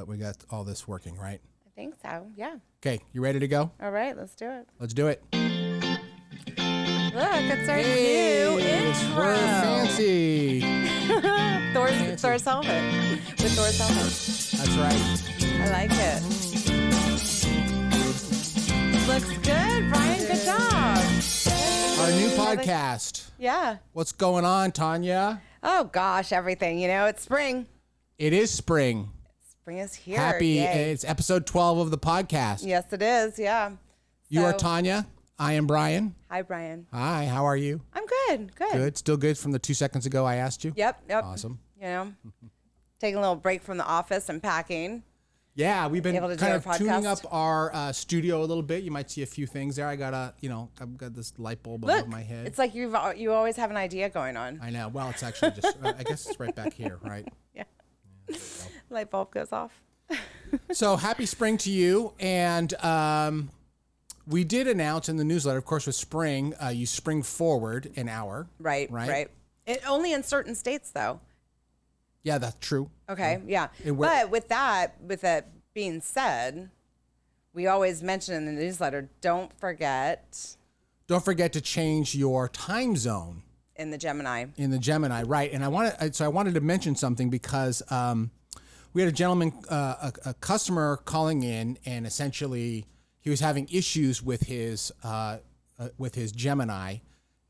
we got all this working, right? I think so, yeah. Okay, you ready to go? All right, let's do it. Let's do it. Look, it's our new intro. We're fancy. Thor's helmet. With Thor's helmet. That's right. I like it. Looks good, Brian. Good job. Our new podcast. Yeah. What's going on, Tanya? Oh, gosh, everything. You know, it's spring. It is spring. Spring is here. Happy. Yay. It's episode 12 of the podcast. Yes, it is. Yeah. You are Tanya. I am Brian. Hi, Brian. Hi, how are you? I'm good. Good. Good. Still good from the 2 seconds ago I asked you? Yep. Awesome. You know, taking a little break from the office and packing. Yeah, we've been kind of tuning up podcast. our studio a little bit. You might see a few things there. I've got this light bulb above my head. It's like you always have an idea going on. I know. Well, it's actually just, I guess it's right back here, right? Yeah. Light bulb goes off. So happy spring to you. And we did announce in the newsletter, of course, with spring, you spring forward an hour. Right. It only in certain states, though. Yeah, that's true. Okay, yeah. But with that being said, we always mention in the newsletter, don't forget to change your time zone. In the Gemini, right? And I wanted to mention something because we had a gentleman, a customer calling in, and essentially he was having issues with his Gemini,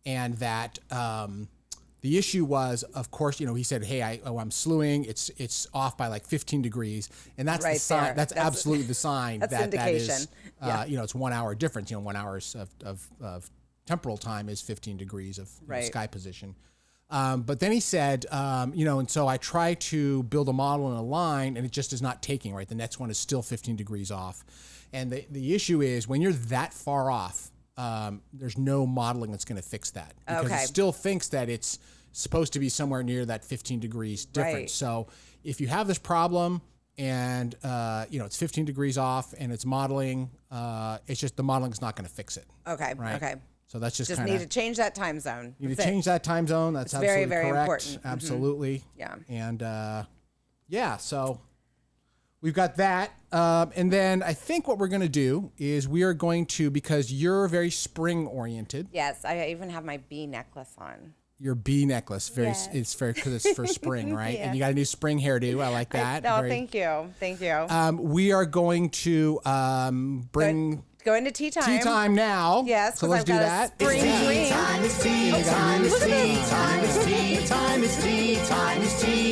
and that the issue was, of course, he said, "Hey, I'm slewing. It's off by like 15 degrees," and that's the sign. That's absolutely the sign. That's that indication. That is, it's 1 hour difference. 1 hour of temporal time is 15 degrees of sky position. But then he said, and so I try to build a model in a line, and it just is not taking, right? The next one is still 15 degrees off. And the issue is when you're that far off, there's no modeling that's going to fix that. Because it still thinks that it's supposed to be somewhere near that 15 degrees difference. Right. So if you have this problem and, it's 15 degrees off and it's modeling, it's just the modeling is not going to fix it. Okay. Right? Okay. So that's just need to change that time zone. Change that time zone. That's absolutely very, very correct. important. Absolutely. Yeah. And so we've got that. And then I think what we're going to do is we are going to, because you're very spring oriented. Yes, I even have my bee necklace on. Your bee necklace, it's fair because it's for spring, right? Yeah. And you got a new spring hairdo. I like that. Thank you. We are going to bring. Go into tea time. Tea time now. Yes, so let's do that. Spring dream. Time is tea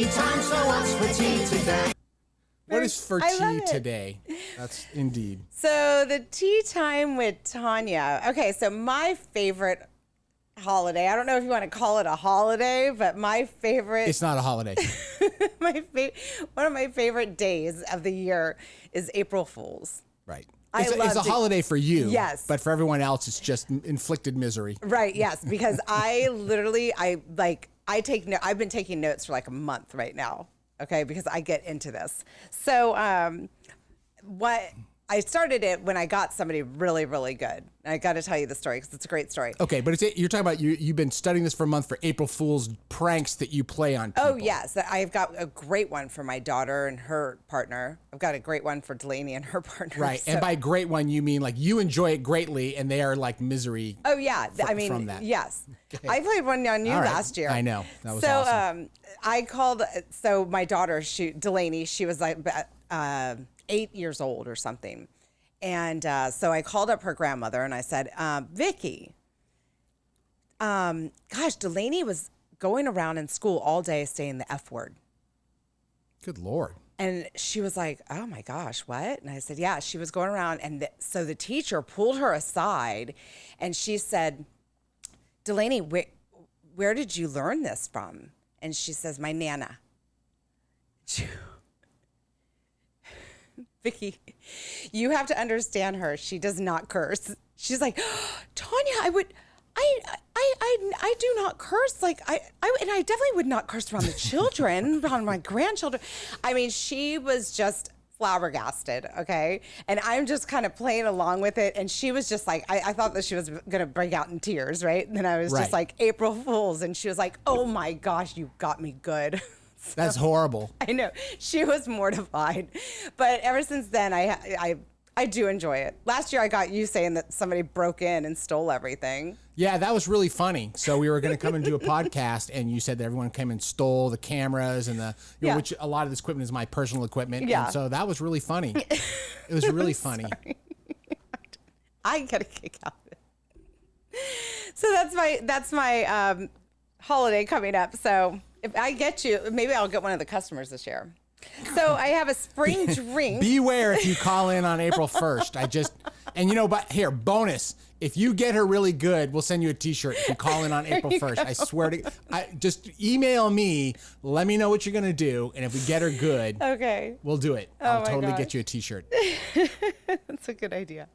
time. So what's for tea today? What is for tea today? That's indeed. So the tea time with Tanya. Okay, so my favorite holiday. I don't know if you want to call it a holiday, but my favorite. It's not a holiday. One of my favorite days of the year is April Fool's. Right. It's a holiday for you. Yes. But for everyone else, it's just inflicted misery. Right. Yes. Because I've been taking notes for like a month right now. Okay. Because I get into this. So, I started it when I got somebody really, really good. I got to tell you the story because it's a great story. Okay, but you're talking about you've been studying this for a month for April Fool's pranks that you play on people. Oh, yes. I've got a great one for my daughter and her partner. I've got a great one for Delaney and her partner. Right, so. And by great one, you mean like you enjoy it greatly and they are like misery. Oh, yeah. From that. Yes. Okay. I played one on you last year. I know. That was awesome. I called, my daughter, Delaney, she was like 8 years old or something. And so I called up her grandmother and I said, Vicky, gosh, Delaney was going around in school all day saying the F word. Good Lord. And she was like, oh my gosh, what? And I said, yeah, she was going around. And so the teacher pulled her aside and she said, Delaney, where did you learn this from? And she says, my Nana. Vicky, you have to understand her. She does not curse. She's like, Tanya, I do not curse. Like and I definitely would not curse around the children, around my grandchildren. I mean, she was just flabbergasted. Okay. And I'm just kind of playing along with it. And she was just like, I thought that she was going to break out in tears. Right. And then I was just like, April Fools. And she was like, oh my gosh, you got me good. That's horrible. I know. She was mortified. But ever since then, I do enjoy it. Last year, I got you saying that somebody broke in and stole everything. Yeah, that was really funny. So we were going to come and do a podcast, and you said that everyone came and stole the cameras and which a lot of this equipment is my personal equipment. Yeah. And so that was really funny. It was really funny. I get a kick out of it. So that's my holiday coming up. So if I get you, maybe I'll get one of the customers this year. So I have a spring drink. Beware if you call in on April 1st. But here, bonus. If you get her really good, we'll send you a t-shirt if you call in on April 1st. I swear to just email me, let me know what you're going to do. And if we get her good, okay, we'll do it. I'll totally get you a t-shirt. That's a good idea.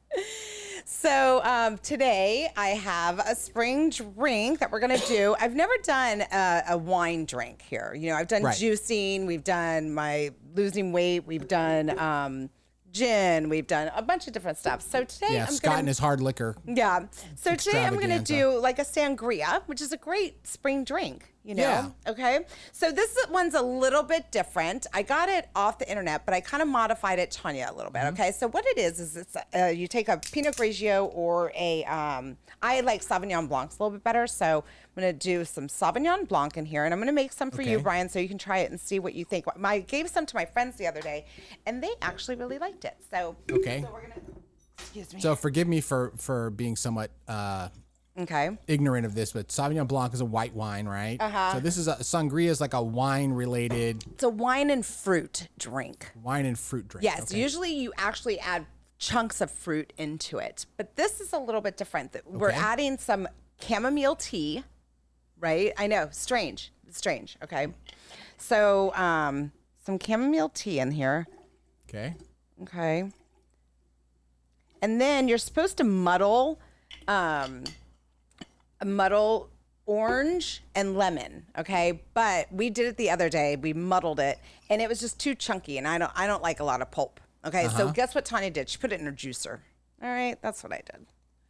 So today I have a spring drink that we're going to do. I've never done a wine drink here. I've done juicing. We've done my losing weight. We've done gin. We've done a bunch of different stuff. So today, Scott and his hard liquor. Yeah. So today I'm going to do like a sangria, which is a great spring drink. Yeah. Okay. So this one's a little bit different. I got it off the internet, but I kind of modified it, Tanya, a little bit. Okay. So what it is it's you take a Pinot Grigio or I like Sauvignon Blancs a little bit better. So I'm going to do some Sauvignon Blanc in here, and I'm going to make some for you, Brian, so you can try it and see what you think. I gave some to my friends the other day, and they actually really liked it. So okay. So we're going to. Excuse me. So forgive me for being somewhat ignorant of this, but Sauvignon Blanc is a white wine, right? Uh-huh. So this is sangria is like a wine related. It's a wine and fruit drink. Wine and fruit drink. Yes. Okay. Usually you actually add chunks of fruit into it, but this is a little bit different. We're adding some chamomile tea, right? I know, strange. Okay. So some chamomile tea in here. Okay. And then you're supposed to muddle orange and lemon, okay? But we did it the other day. We muddled it, and it was just too chunky, and I don't like a lot of pulp. Okay, so guess what Tanya did? She put it in her juicer. All right, that's what I did.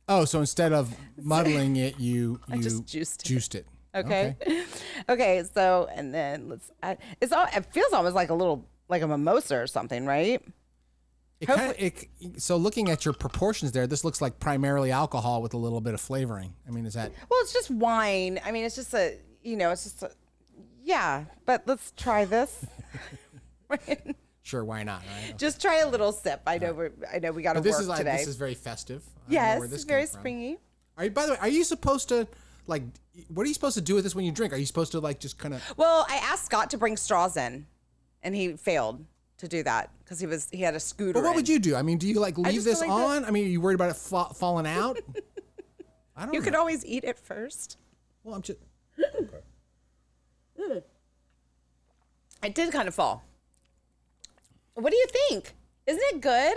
Oh, so instead of muddling it, you just juiced it. Okay. So and then let's add. It feels almost like a mimosa or something, right? So looking at your proportions there, this looks like primarily alcohol with a little bit of flavoring. I mean, is that? Well, it's just wine. I mean, it's just yeah. But let's try this. Sure, why not? Right? Just try a little sip. I know we got to work today. This is very festive. Yes, it's very springy. By the way, are you supposed to what are you supposed to do with this when you drink? Are you supposed to just kind of? Well, I asked Scott to bring straws in, and he failed to do that because he had a scooter. But what would you do? I mean, do you leave this on? I mean, are you worried about it falling out? I don't know. You could always eat it first. Well, I'm just. It did kind of fall. What do you think? Isn't it good?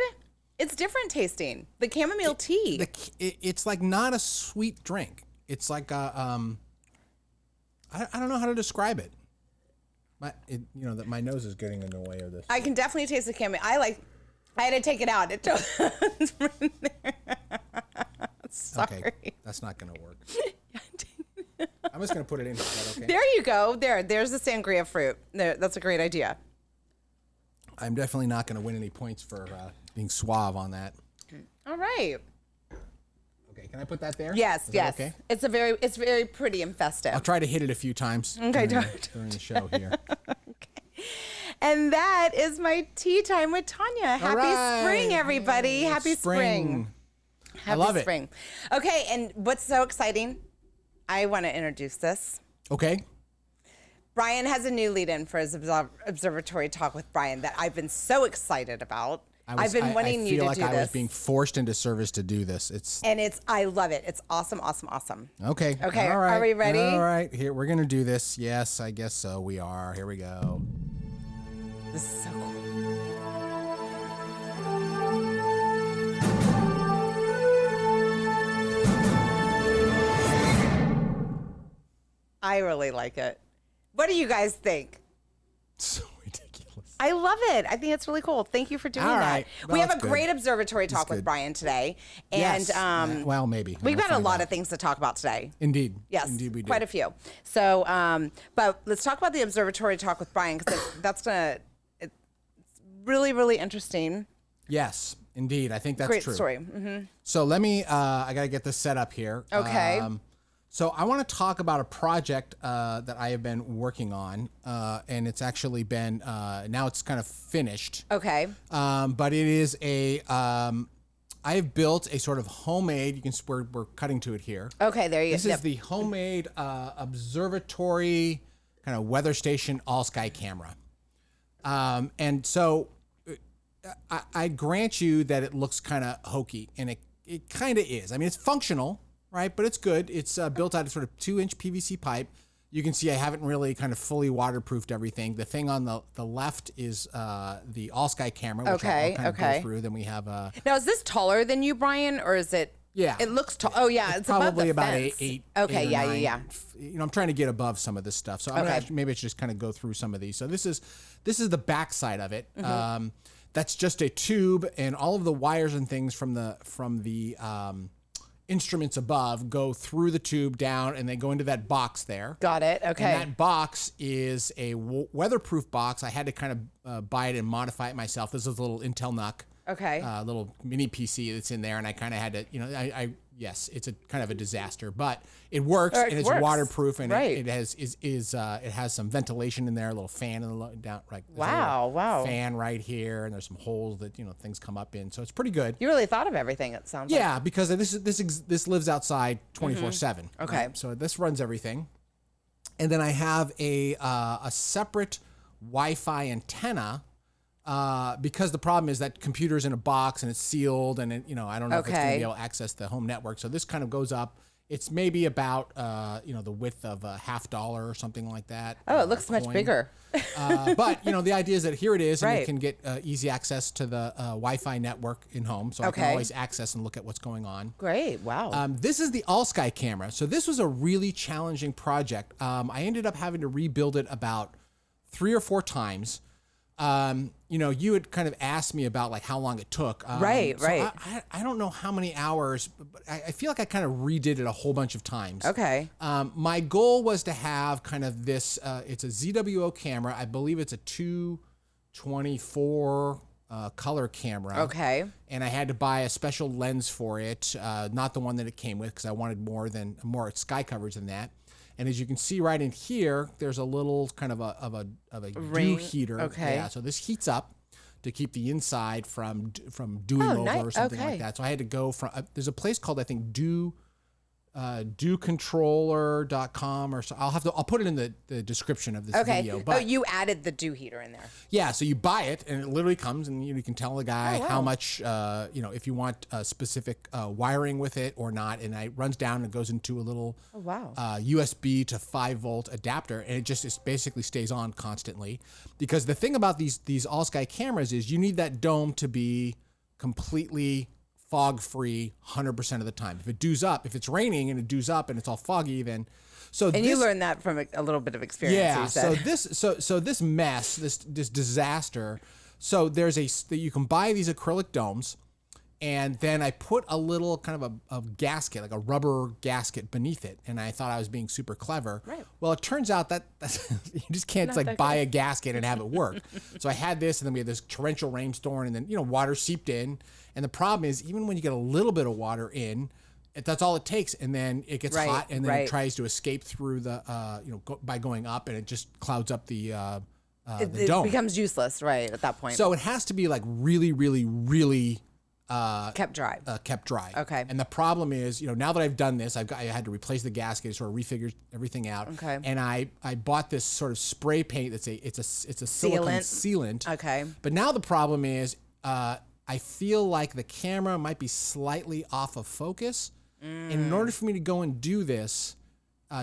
It's different tasting. The chamomile tea. It's like not a sweet drink. It's like a I don't know how to describe it. That my nose is getting in the way of this. I can definitely taste the chamomile. I had to take it out. It was right there. Sorry. Okay, that's not gonna work. I'm just gonna put it in here. Is that okay? There you go. There's the sangria fruit. That's a great idea. I'm definitely not gonna win any points for being suave on that. All right. Okay, can I put that there? Yes. Okay. It's very pretty and festive. I'll try to hit it a few times. Okay, during the show here. Okay. And that is my tea time with Tanya. Happy spring, everybody. Happy spring. I love it. Spring. Okay, and what's so exciting? I want to introduce this. Okay. Brian has a new lead-in for his Observatory Talk with Brian that I've been so excited about. I've been wanting you to do this. I feel like I was being forced into service to do this. I love it. It's awesome. Okay. Okay. All right. Are we ready? All right. Here, we're going to do this. Yes, I guess so. We are. Here we go. This is so cool. I really like it. What do you guys think? So ridiculous. I love it. I think it's really cool. Thank you for doing that. Right. Well, we have a that's good. great observatory talk with Brian today. And Yes. Well, maybe. we've We'll got a find lot out. of things to talk about today. Indeed. Yes, Indeed we do. quite a few. So, but let's talk about the observatory talk with Brian, because it's really, really interesting. Yes, indeed. I think that's Great true. story. Mm-hmm. So let me, I got to get this set up here. Okay. So I want to talk about a project that I have been working on, and it's actually been, now it's kind of finished. Okay. But it is I have built a sort of homemade, we're cutting to it here. Okay, there you go. This is the homemade observatory kind of weather station all sky camera. And so I grant you that it looks kind of hokey, and it kind of is. I mean, it's functional, right? But it's good. It's built out of sort of 2-inch PVC pipe. You can see I haven't really kind of fully waterproofed everything. The thing on the left is the all sky camera, which I'll kind of go through. Then we have Now, is this taller than you, Brian, or is it? Yeah. It looks tall. Oh, yeah. It's above probably the about fence. eight. Okay. 8 or Yeah. 9. Yeah. You know, I'm trying to get above some of this stuff. So maybe I should just kind of go through some of these. So this is the back side of it. Mm-hmm. That's just a tube, and all of the wires and things from the instruments above go through the tube down, and they go into that box there. Got it. Okay. And that box is a weatherproof box. I had to kind of buy it and modify it myself. This is a little Intel NUC. Okay. Little mini PC that's in there, and I kind of had to, yes, it's a kind of a disaster, but it works, and it's waterproof, and it has some ventilation in there, a little fan in the down, right? Wow. Fan right here, and there's some holes that things come up in, so it's pretty good. You really thought of everything. It sounds like. Yeah, because this lives outside 24/7. Okay. Right? So this runs everything, and then I have a separate Wi-Fi antenna. Because the problem is that computer's in a box and it's sealed, and I don't know if it's going to be able to access the home network. So this kind of goes up. It's maybe about the width of a $50 or something like that. Oh, it looks much bigger. But the idea is that here it is, and Right. you can get easy access to the Wi-Fi network in home, so I can always access and look at what's going on. Great. Wow. This is the all sky camera. So this was a really challenging project. I ended up having to rebuild it about 3 or 4 times. You had kind of asked me about like how long it took. Right. I don't know how many hours, but I feel like I kind of redid it a whole bunch of times. Okay. My goal was to have kind of this, it's a ZWO camera. I believe it's a 224 color camera. Okay. And I had to buy a special lens for it, not the one that it came with, because I wanted more sky coverage than that. And as you can see right in here, there's a little kind of a dew heater. Okay. Yeah. So this heats up to keep the inside from dewing over or something like that. So I had to go from there's a place called, I think, dewcontroller.com or so. I'll put it in the description of this video. But you added the dew heater in there. yeah, so you buy it and it literally comes, and you can tell the guy how much if you want specific wiring with it or not, and it runs down and goes into a little USB to 5-volt adapter, and it basically stays on constantly. Because the thing about these all sky cameras is you need that dome to be completely fog-free 100% of the time. If it dews up, if it's raining and it dews up and it's all foggy, then you learned that from a little bit of experience. Yeah. You said. So this mess, this disaster. So you can buy these acrylic domes, and then I put a little kind of a gasket, like a rubber gasket beneath it, and I thought I was being super clever. Right. Well, it turns out that you just can't buy a gasket and have it work. So I had this, and then we had this torrential rainstorm, and then water seeped in. And the problem is, even when you get a little bit of water in, that's all it takes, and then it gets hot, and then it tries to escape through the by going up, and it just clouds up the dome. It becomes useless, right, at that point. So it has to be like really, really, really kept dry. Kept dry. Okay. And the problem is, now that I've done this, I had to replace the gasket, sort of refigure everything out. Okay. And I bought this sort of spray paint it's a silicone sealant. Okay. But now the problem is, I feel like the camera might be slightly off of focus. And in order for me to go and do this,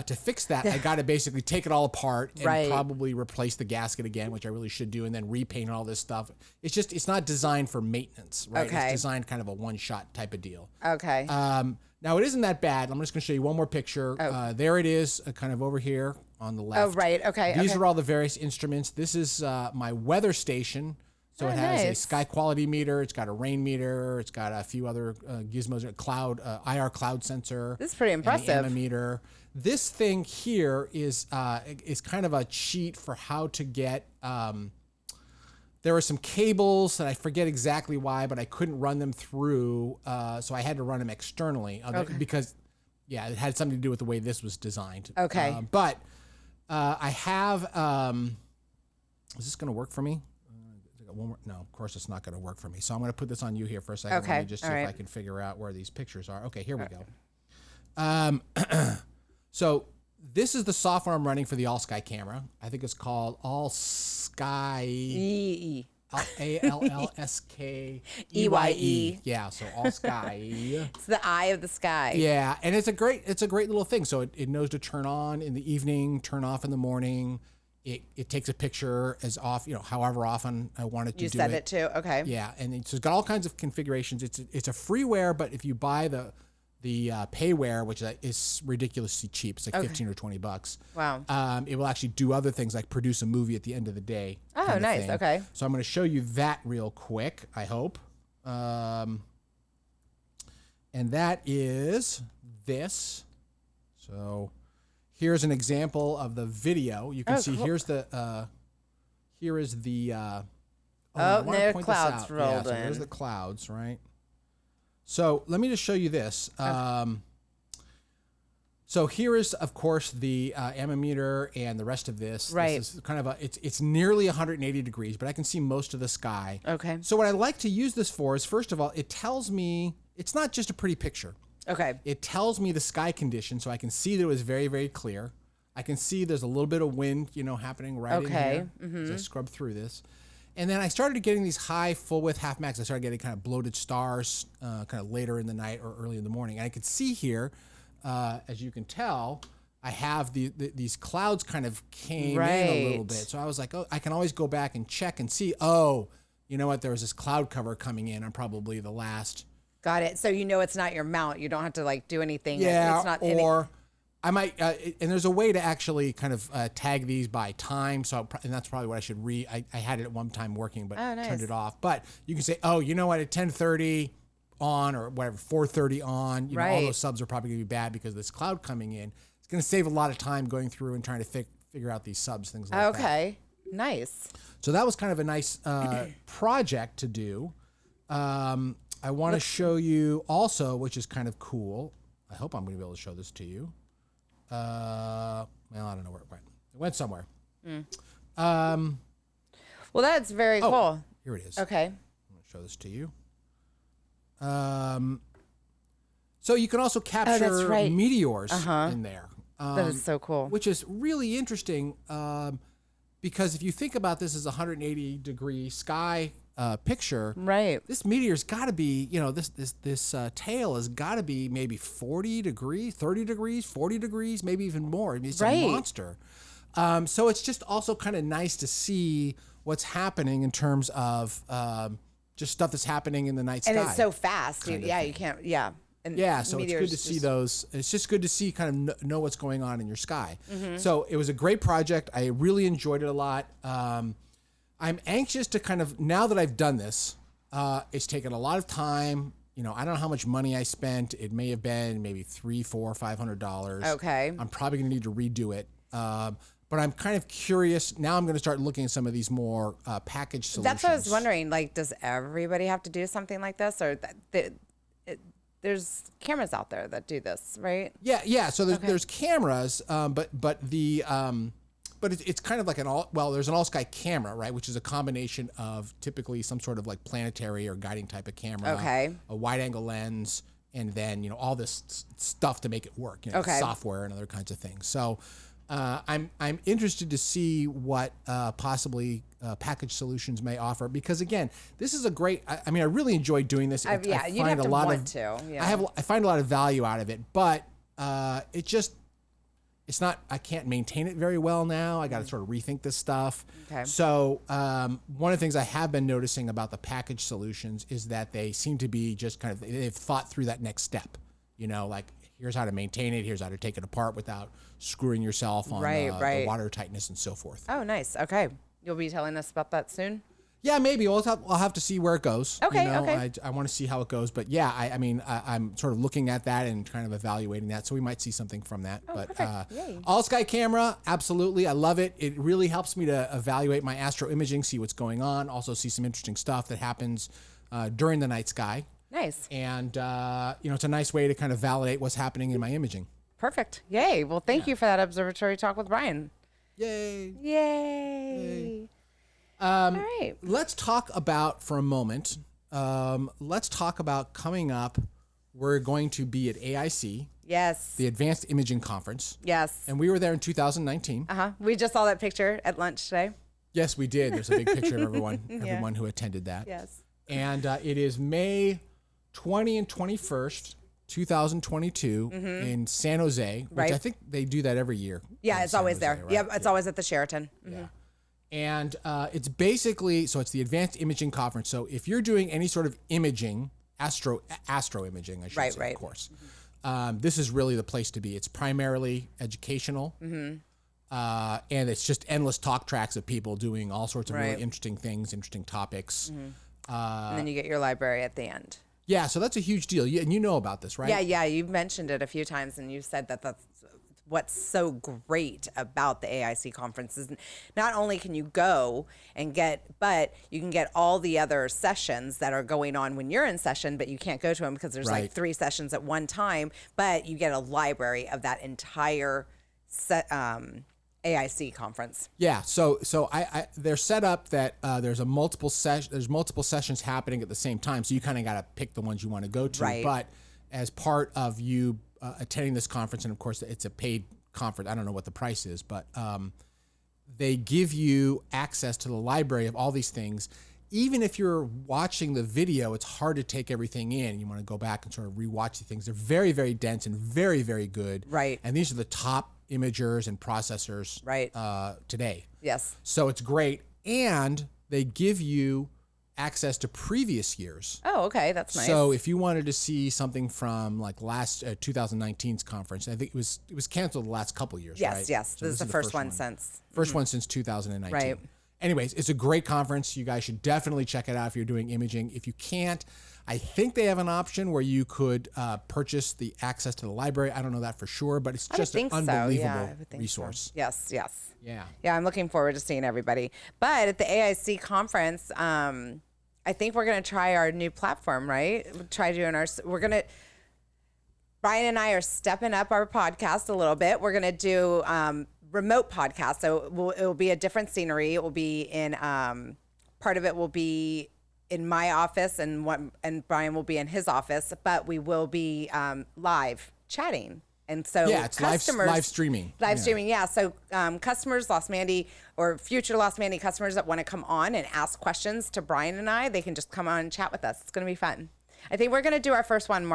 to fix that, I got to basically take it all apart and probably replace the gasket again, which I really should do, and then repaint all this stuff. It's not designed for maintenance, right? Okay. It's designed kind of a one-shot type of deal. Okay. Now, it isn't that bad. I'm just going to show you one more picture. There it is, kind of over here on the left. Oh, right. Okay. These are all the various instruments. This is my weather station. So it has a sky quality meter. It's got a rain meter. It's got a few other gizmos, IR cloud sensor. This is pretty impressive. And the meter. This thing here is kind of a cheat for how to get. There were some cables that I forget exactly why, but I couldn't run them through, so I had to run them externally because, it had something to do with the way this was designed. Okay. But I have. Is this going to work for me? One more, no, of course it's not going to work for me. So I'm going to put this on you here for a second. Okay. Let me just see if I can figure out where these pictures are. Okay, here we go. So this is the software I'm running for the All Sky camera. I think it's called All Sky. ALLSKEYE. Yeah, so All Sky. It's the eye of the sky. Yeah, and it's a great little thing. So it knows to turn on in the evening, turn off in the morning. It takes a picture as however often I want it to do it. You set it to, okay. Yeah, and it's got all kinds of configurations. It's a freeware, but if you buy the payware, which is ridiculously cheap, it's like $15 or $20. Wow. It will actually do other things like produce a movie at the end of the day. Oh, nice. Thing. Okay. So I'm going to show you that real quick, I hope. And that is this. So here's an example of the video. You can see cool. here is the there are clouds rolled so in. there's the clouds, right? So let me just show you this. So here is, of course, the ammeter and the rest of this. Right. This is kind of it's nearly 180 degrees, but I can see most of the sky. Okay. So what I like to use this for is, first of all, it tells me it's not just a pretty picture. Okay. It tells me the sky condition, so I can see that it was very, very clear. I can see there's a little bit of wind, happening right in here. As I scrub through this. And then I started getting these high full width half max. I started getting kind of bloated stars kind of later in the night or early in the morning. And I could see here, as you can tell, I have these clouds kind of came in a little bit. So I was like, I can always go back and check and see, you know what, there was this cloud cover coming in. I'm probably the last. Got it. So it's not your mount. You don't have to do anything. Yeah, it's not I might, and there's a way to actually kind of tag these by time. So, and that's probably what I should I had it at one time working, but turned it off. But you can say, you know what, at 10:30 on or whatever, 4:30 on, all those subs are probably going to be bad because this cloud coming in. It's going to save a lot of time going through and trying to figure out these subs, things like that. Okay, nice. So that was kind of a nice project to do. I want to show you also, which is kind of cool. I hope I'm going to be able to show this to you. I don't know where it went. It went somewhere. Well, that's very cool. Here it is. Okay. I'm going to show this to you. So you can also capture meteors in there. That is so cool. Which is really interesting because if you think about this as a 180 degree sky picture, right? This meteor's got to be, this tail has got to be maybe 40 degrees, 30 degrees, 40 degrees, maybe even more. I mean, it's a monster. So it's just also kind of nice to see what's happening in terms of just stuff that's happening in the night sky. And it's so fast. You can't. Yeah. And so it's good to see those. It's just good to see, kind of know what's going on in your sky. So it was a great project. I really enjoyed it a lot. I'm anxious to kind of, now that I've done this, it's taken a lot of time. I don't know how much money I spent. It may have been maybe $300, $400, $500. Okay. I'm probably going to need to redo it. But I'm kind of curious. Now I'm going to start looking at some of these more package solutions. That's what I was wondering. Does everybody have to do something like this? Or there's cameras out there that do this, right? Yeah. So there's cameras, but it's kind of like there's an all sky camera, right? Which is a combination of typically some sort of planetary or guiding type of camera, a wide angle lens, and then, all this stuff to make it work, software and other kinds of things. So, I'm interested to see what, possibly, package solutions may offer, because again, this is a great, I really enjoy doing this. You'd have to want to. Yeah. I find a lot of value out of it, but, it's not, I can't maintain it very well now. I got to sort of rethink this stuff. Okay. So one of the things I have been noticing about the package solutions is that they seem to be just kind of, they've thought through that next step, here's how to maintain it. Here's how to take it apart without screwing yourself on the water tightness and so forth. Oh, nice. Okay. You'll be telling us about that soon? Yeah, maybe. I'll have to see where it goes. Okay, you know? okay. I want to see how it goes. But yeah, I'm sort of looking at that and kind of evaluating that. So we might see something from that. Oh, but perfect. Yay. all sky camera, absolutely. I love it. It really helps me to evaluate my astro imaging, see what's going on, also see some interesting stuff that happens during the night sky. Nice. And, it's a nice way to kind of validate what's happening in my imaging. Perfect. Yay. Well, thank you for that Observatory Talk with Brian. Yay. Yay. All right. Let's talk about, for a moment, let's talk about coming up. We're going to be at AIC. Yes. The Advanced Imaging Conference. Yes. And we were there in 2019. We just saw that picture at lunch today. Yes, we did. There's a big picture of everyone who attended that. Yes. And it is May 20 and 21st, 2022 in San Jose, which I think they do that every year. Yeah, it's always there. Right? Yep, it's always at the Sheraton. Yeah. And it's basically, so it's the Advanced Imaging Conference. So if you're doing any sort of imaging, astro imaging, I should say, of course, this is really the place to be. It's primarily educational. And it's just endless talk tracks of people doing all sorts of really interesting things, interesting topics. And then you get your library at the end. Yeah, so that's a huge deal. And you know about this, right? Yeah, you've mentioned it a few times, and you said that that's what's so great about the AIC conference is not only can you go and but you can get all the other sessions that are going on when you're in session, but you can't go to them because there's like 3 sessions at one time, but you get a library of that entire AIC conference. Yeah, so they're set up that there's multiple sessions happening at the same time, so you kind of got to pick the ones you want to go to. Right. But as part of you attending this conference, and of course it's a paid conference, I don't know what the price is, but they give you access to the library of all these things. Even if you're watching the video, it's hard to take everything in. You want to go back and sort of rewatch the things. They're very, very dense and very, very good. Right. And these are the top imagers and processors today. Yes. So it's great. And they give you access to previous years. Oh, okay. That's nice. So if you wanted to see something from like last 2019's conference, I think it was canceled the last couple years, right? Yes. So this is the first one since. First one since 2019. Right. Anyways, it's a great conference. You guys should definitely check it out if you're doing imaging. If you can't, I think they have an option where you could purchase the access to the library. I don't know that for sure, but it's just an unbelievable resource. So. Yes. Yeah. Yeah, I'm looking forward to seeing everybody. But at the AIC conference, I think we're going to try our new platform, right? Brian and I are stepping up our podcast a little bit. We're going to do remote podcast. So it will be a different scenery. It will be in, part of it will be in my office and Brian will be in his office, but we will be live chatting. And so it's live streaming. Live streaming, yeah. So customers, Losmandy, or future Losmandy customers that want to come on and ask questions to Brian and I, they can just come on and chat with us. It's going to be fun. I think we're going to do our first one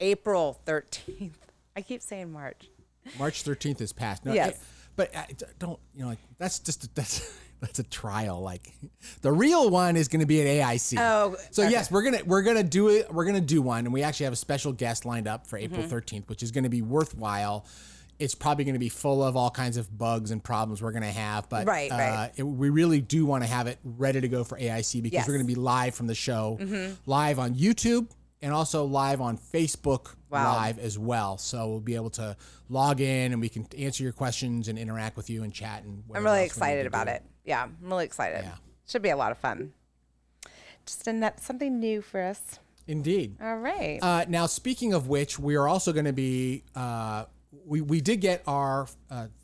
April 13th. I keep saying March. March 13th is past. No, yes. But don't, that's a trial. Like the real one is going to be at AIC. Oh, so okay. Yes, we're gonna do it. We're gonna do one, and we actually have a special guest lined up for April 13th, which is going to be worthwhile. It's probably going to be full of all kinds of bugs and problems we're going to have, but we really do want to have it ready to go for AIC because we're going to be live from the show, live on YouTube. And also live on Facebook Live as well. So we'll be able to log in and we can answer your questions and interact with you and chat. And I'm really excited about it. Yeah, I'm really excited. Yeah. Should be a lot of fun. Just something new for us. Indeed. All right. Now, speaking of which, we are also going to be, we did get our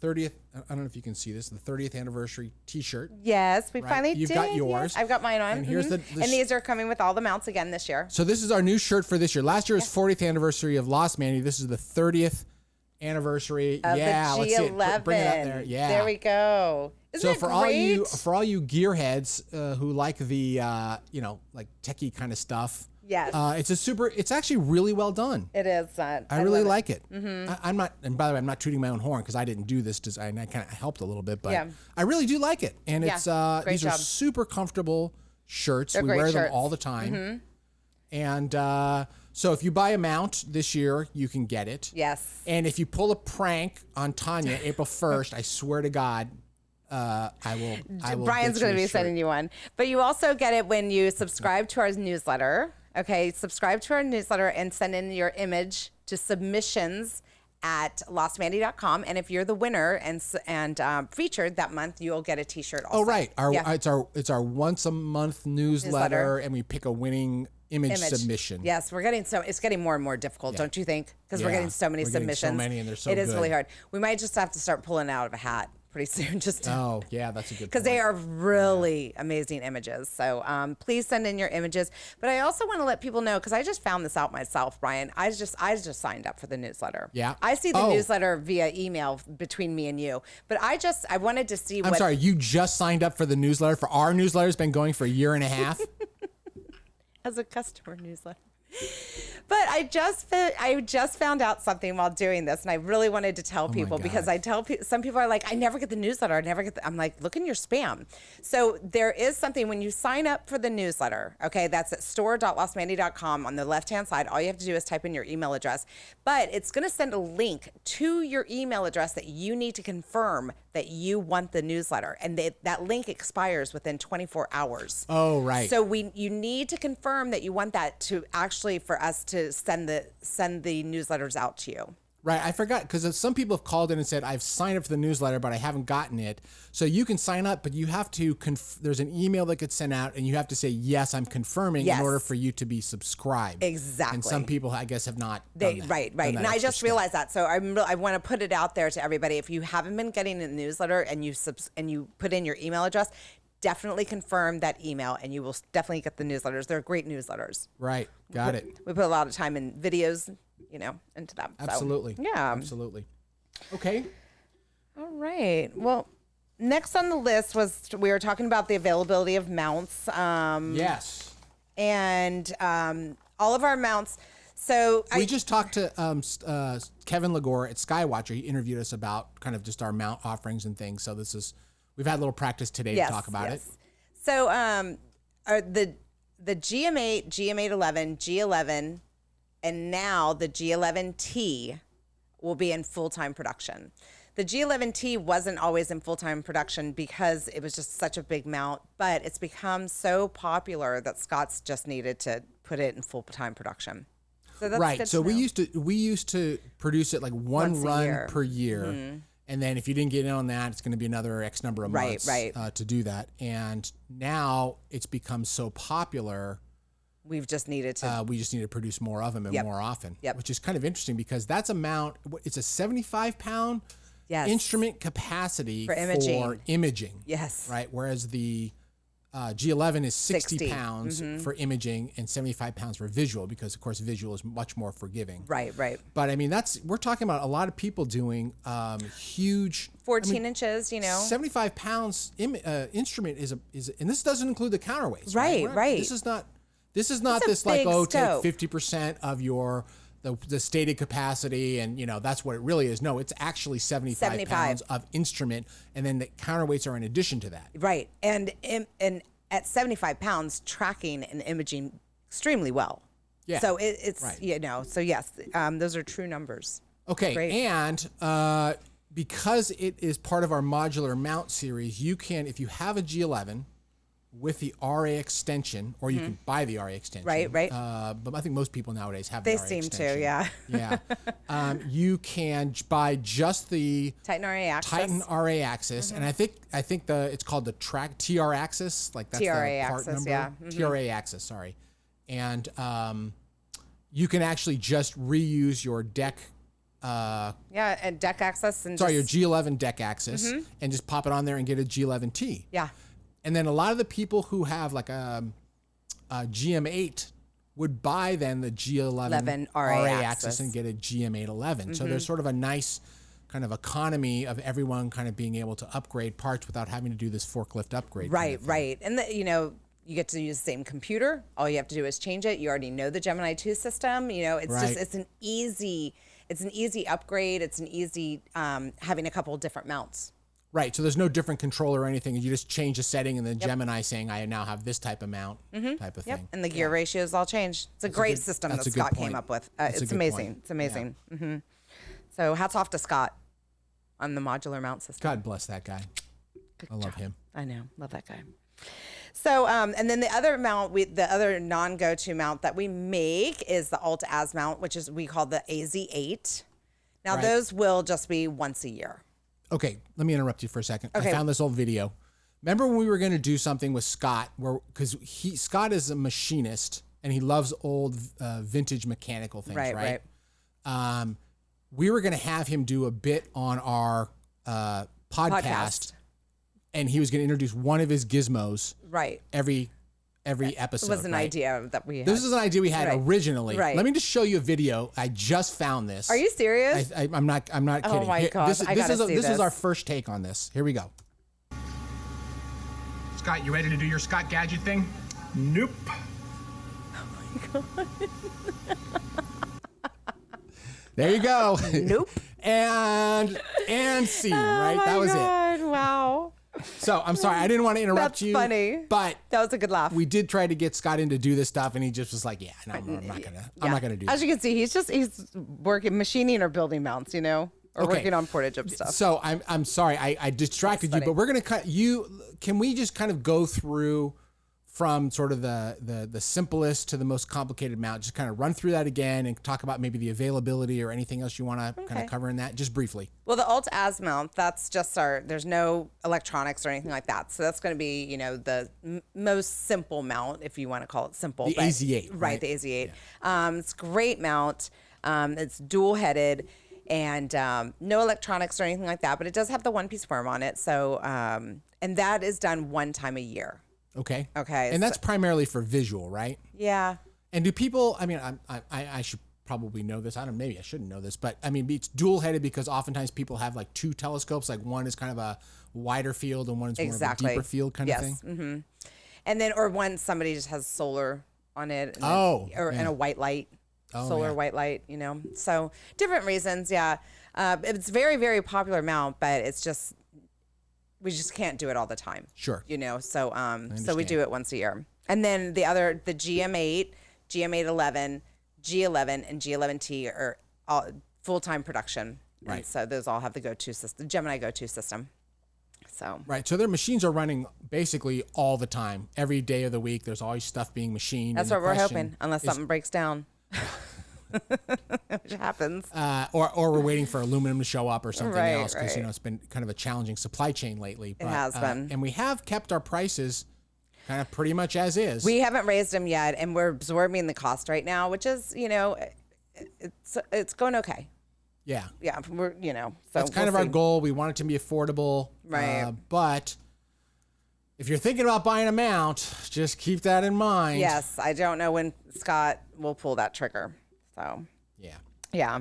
30th, I don't know if you can see this, the 30th anniversary t-shirt. Yes, we finally did. You've got yours. Yes, I've got mine on. And here's and these are coming with all the mounts again this year. So this is our new shirt for this year. Last year was 40th anniversary of Losmandy. This is the 30th anniversary. Of the G11. Let's see. Bring it up there. Yeah. There we go. Isn't so for all you gearheads who like the like techie kind of stuff. Yes. It's actually really well done. It is. I really like it. I'm not, and by the way, I'm not tooting my own horn because I didn't do this design. I kind of helped a little bit, but I really do like it. And it's, these are super comfortable shirts. We wear them all the time. And so if you buy a mount this year, you can get it. Yes. And if you pull a prank on Tanya April 1st, I swear to God, I will. Brian's going to be sending you one. But you also get it when you subscribe to our newsletter. Okay, subscribe to our newsletter and send in your image to submissions at losmandy.com. And if you're the winner and featured that month, you'll get a T-shirt also. Oh, right. It's our once a month newsletter, and we pick a winning image submission. Yes, it's getting more and more difficult, don't you think? Because we're getting so many submissions. So many, and they're so It is good. really hard. We might just have to start pulling out of a hat pretty soon, Oh, yeah, that's a good point. because they are really amazing images. So please send in your images. But I also want to let people know, because I just found this out myself, Brian. I just signed up for the newsletter. Yeah. I see the newsletter via email between me and you. But I wanted to see I'm sorry, you just signed up for the newsletter? For our newsletter's been going for a year and a half? as a customer newsletter. But I just found out something while doing this, and I really wanted to tell people, because I tell some people are like, I never get the newsletter. I'm like, look in your spam. So there is something when you sign up for the newsletter. Okay, that's at store.losmandy.com. On the left-hand side, all you have to do is type in your email address. But it's going to send a link to your email address that you need to confirm that you want the newsletter, and that link expires within 24 hours. Oh, right. So you need to confirm that you want that to actually for us to send the newsletters out to you. Right, I forgot, because some people have called in and said, I've signed up for the newsletter, but I haven't gotten it. So you can sign up, but you have to, there's an email that gets sent out, and you have to say, yes, I'm confirming in order for you to be subscribed. Exactly. And some people, I guess, have not done that. Right. And I just realized that. So I want to put it out there to everybody. If you haven't been getting the newsletter and you put in your email address, definitely confirm that email, and you will definitely get the newsletters. They're great newsletters. Right, got it. We put a lot of time in videos, into them. Absolutely. So, yeah. Absolutely. Okay. All right. Well, next on the list we were talking about the availability of mounts. Yes. And all of our mounts. So we just talked to Kevin Lagore at Skywatcher. He interviewed us about kind of just our mount offerings and things. So we've had a little practice today to talk about it. So the GM8, GM811, G11, and now the G11T will be in full-time production. The G11T wasn't always in full-time production because it was just such a big mount, but it's become so popular that Scott's just needed to put it in full-time production. So that's right. good So to know. we used to produce it like one run per year. Mm-hmm. And then if you didn't get in on that, it's going to be another X number of months to do that. And now it's become so popular. We just need to produce more of them and more often, which is kind of interesting because that's a mount. It's a 75-pound instrument capacity for imaging. Yes. Right. Whereas the G11 is 60 pounds for imaging and 75 pounds for visual, because of course visual is much more forgiving. Right. But I mean, we're talking about a lot of people doing huge 14 inches, 75 pounds instrument is and this doesn't include the counterweights. Right. This is not this like, take 50% of the stated capacity and that's what it really is. No, it's actually 75 pounds of instrument, and then the counterweights are in addition to that. Right. And at 75 pounds, tracking and imaging extremely well. Yeah. So it's so yes, those are true numbers. Okay. Great. And because it is part of our modular mount series, you can, if you have a G11 with the RA extension, or you can buy the RA extension. Right. But I think most people nowadays have the RA extension. They seem to, yeah. Yeah. You can buy just the Titan RA axis. And I think it's called the TR axis, like that's TRA the part axis, number. yeah. TRA axis, sorry. And you can actually just reuse your deck. And deck access and your G11 deck axis and just pop it on there and get a G11T. Yeah. And then a lot of the people who have like a GM8 would buy then the G11 RA axis and get a GM811. So there's sort of a nice kind of economy of everyone kind of being able to upgrade parts without having to do this forklift upgrade. Right. And you get to use the same computer. All you have to do is change it. You already know the Gemini 2 system. It's an easy upgrade. It's an easy having a couple of different mounts. Right. So there's no different controller or anything. You just change the setting, and then Gemini saying, I now have this type amount type of thing. And the gear ratios all changed. It's a great system that Scott came up with. It's amazing. It's amazing. Yeah. So hats off to Scott on the modular mount system. God bless that guy. I love him. I know. Love that guy. So, and then the other mount, the other non-go-to mount that we make is the Alt-Az mount, which is we call the AZ8. Now, those will just be once a year. Okay, let me interrupt you for a second. Okay. I found this old video. Remember when we were going to do something with Scott, because Scott is a machinist and he loves old vintage mechanical things, right? We were going to have him do a bit on our podcast, and he was going to introduce one of his gizmos, every episode. It was an idea that we had. This is an idea we had originally. Let me just show you a video. I just found this. Are you serious? I'm not kidding. Oh my gosh, this is our first take on this. Here we go. Scott, you ready to do your Scott Gadget thing? Nope. Oh my god. There you go. Nope. and scene, right? That was it. Wow. So I'm sorry, I didn't want to interrupt you. That's funny. But that was a good laugh. We did try to get Scott in to do this stuff, and he just was like, "Yeah, no, I'm not gonna do that." As you can see, he's working machining or building mounts, or working on portage stuff. So I'm sorry, I distracted you, but we're gonna cut you. Can we just kind of go through from sort of the simplest to the most complicated mount? Just kind of run through that again and talk about maybe the availability or anything else you want to kind of cover in that, just briefly. Well, the Alt-Az mount, that's just there's no electronics or anything like that. So that's going to be, the most simple mount, if you want to call it simple. The AZ8. Right, the AZ8. Yeah. It's a great mount. It's dual headed and no electronics or anything like that, but it does have the one-piece worm on it. So, and that is done one time a year. Okay. Okay. And that's primarily for visual, right? Yeah. And do people, I mean, I should probably know this. Maybe I shouldn't know this, but I mean, it's dual headed because oftentimes people have like two telescopes. Like one is kind of a wider field and one is more of a deeper field kind of thing. Mm-hmm. And then, or one, somebody just has solar on it. And and a white light, solar white light, So different reasons. Yeah. It's very, very popular mount, but it's just, we just can't do it all the time. Sure. So we do it once a year. And then the GM8, GM811, G11, and G11T are all full-time production. Right. And so those all have the go-to system, the Gemini go-to system. So. Right. So their machines are running basically all the time. Every day of the week, there's always stuff being machined. That's what we're hoping, unless something breaks down. Which happens. Or we're waiting for aluminum to show up or something else because it's been kind of a challenging supply chain lately. But, it has been, and we have kept our prices kind of pretty much as is. We haven't raised them yet, and we're absorbing the cost right now, which is it's going okay. Yeah. We're so that's kind of our goal. We want it to be affordable, right? But if you're thinking about buying a mount, just keep that in mind. Yes, I don't know when Scott will pull that trigger. So, yeah.